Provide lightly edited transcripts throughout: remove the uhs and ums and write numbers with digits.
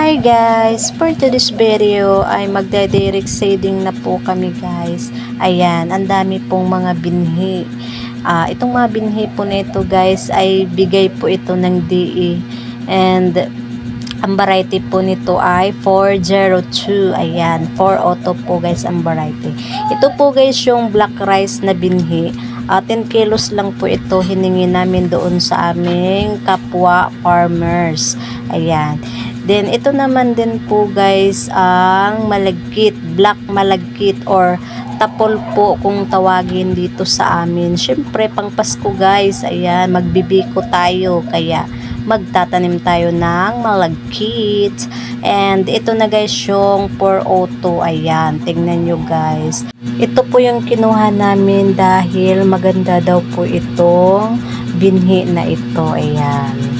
Hi guys! For today's video ay magda-direct seeding na po kami guys. Ayan, ang dami pong mga binhi. Itong mga binhi po nito guys ay bigay po ito ng DE. And ang variety po nito ay 402. Ayan, 4 auto po guys ang variety. Ito po guys yung black rice na binhi. 10 kilos lang po ito hiningi namin doon sa aming kapwa farmers. Ayan. Then, ito naman din po guys ang malagkit, black malagkit or tapol po kung tawagin dito sa amin. Syempre, pang Pasko guys, ayan, magbibiko tayo. Kaya, magtatanim tayo ng malagkit. And, ito na guys yung 402. Ayan, tingnan nyo guys. Ito po yung kinuha namin dahil maganda daw po itong binhi na ito. Ayan.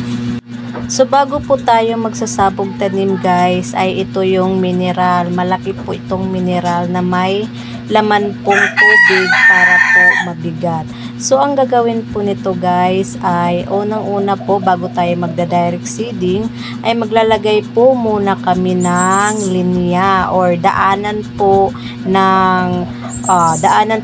So bago po tayo magsasabog tanim guys ay ito yung mineral. Malaki po itong mineral na may laman pong tubig para po mabigat. So ang gagawin po nito guys ay unang-una po bago tayo magda-direct seeding ay maglalagay po muna kami ng linya or daanan po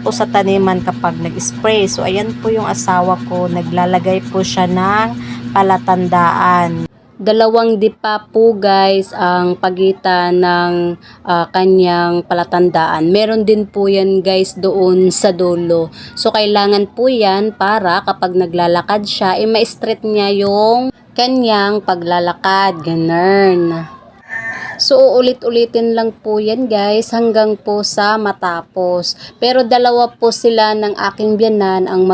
sa taniman kapag nag-spray. So ayan po yung asawa ko, naglalagay po siya ng palatandaan. 2 dipa po guys ang pagitan ng kanyang palatandaan. Meron din po yan guys doon sa dulo. So kailangan po yan para kapag naglalakad siya ay ma-straight niya yung kanyang paglalakad. Ganun. So, ulit-ulitin lang po yan guys hanggang po sa matapos. Pero dalawa po sila ng aking biyanan ang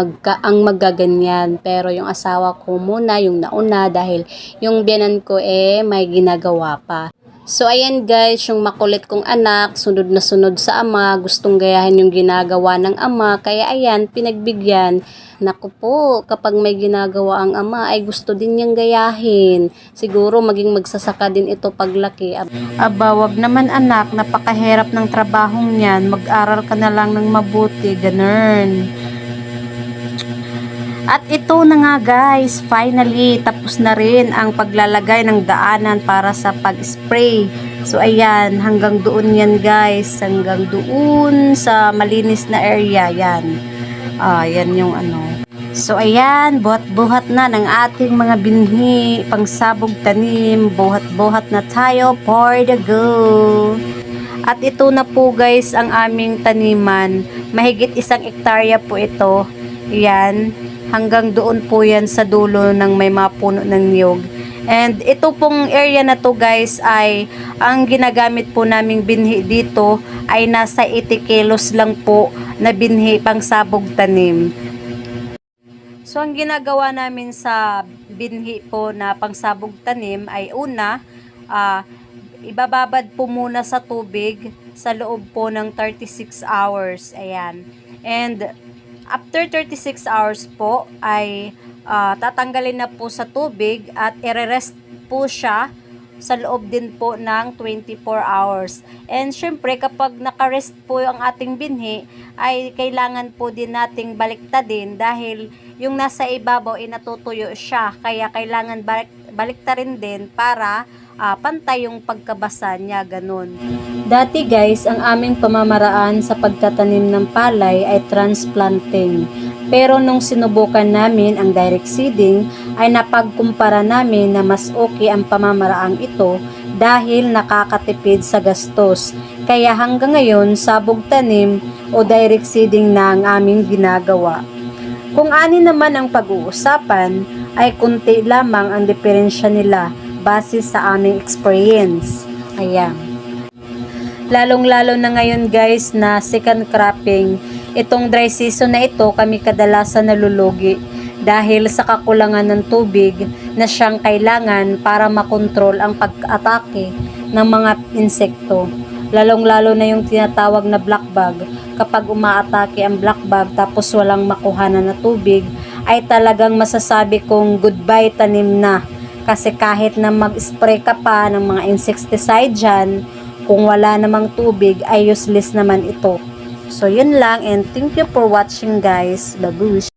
maggaganyan. Pero yung asawa ko muna yung nauna dahil yung biyanan ko may ginagawa pa. So, ayan guys, yung makulit kong anak, sunod na sunod sa ama, gustong gayahin yung ginagawa ng ama. Kaya ayan, pinagbigyan. Naku po, kapag may ginagawa ang ama ay gusto din niyang gayahin. Siguro maging magsasaka din ito paglaki. Aba, wag naman anak, napakahirap ng trabahong niyan. Mag-aral ka na lang ng mabuti, ganun. At ito na nga guys, finally, tapos na rin ang paglalagay ng daanan para sa pag-spray. So ayan, hanggang doon yan guys, hanggang doon sa malinis na area, yan. Yan yung ano. So ayan, buhat-buhat na ng ating mga binhi, pangsabog tanim, buhat-buhat na tayo for the go. At ito na po guys ang aming taniman, mahigit 1 hektarya po ito. Yan, hanggang doon po yan sa dulo ng may mga puno ng niyog. And ito pong area na to guys ay ang ginagamit po naming binhi dito ay nasa 80 kilos lang po na binhi pang sabog tanim. So ang ginagawa namin sa binhi po na pangsabog tanim ay una, ibababad po muna sa tubig sa loob po ng 36 hours. Ayan. And after 36 hours po ay tatanggalin na po sa tubig at i-rest po siya sa loob din po ng 24 hours. And syempre kapag nakarest po ang ating binhi ay kailangan po din nating baliktadin dahil yung nasa ibabaw ay natutuyo siya. Kaya kailangan baliktarin din para pantay yung pagkabasa niya, ganun. Dati guys, ang aming pamamaraan sa pagtatanim ng palay ay transplanting. Pero nung sinubukan namin ang direct seeding, ay napagkumpara namin na mas okay ang pamamaraang ito dahil nakakatipid sa gastos. Kaya hanggang ngayon, sabog tanim o direct seeding na ang aming ginagawa. Kung ani naman ang pag-uusapan, ay kunti lamang ang diferensya nila base sa aming experience. Ayan. Lalong-lalo na ngayon guys na second cropping, itong dry season na ito kami kadalasan nalulugi dahil sa kakulangan ng tubig na siyang kailangan para makontrol ang pag-atake ng mga insekto. Lalong-lalo na yung tinatawag na black bug. Kapag umaatake ang black bug tapos walang makuhanan na tubig, ay talagang masasabi kong goodbye tanim na. Kasi kahit na mag-spray ka pa ng mga insecticide dyan, kung wala namang tubig ay useless naman ito. So yun lang and thank you for watching guys. Babush!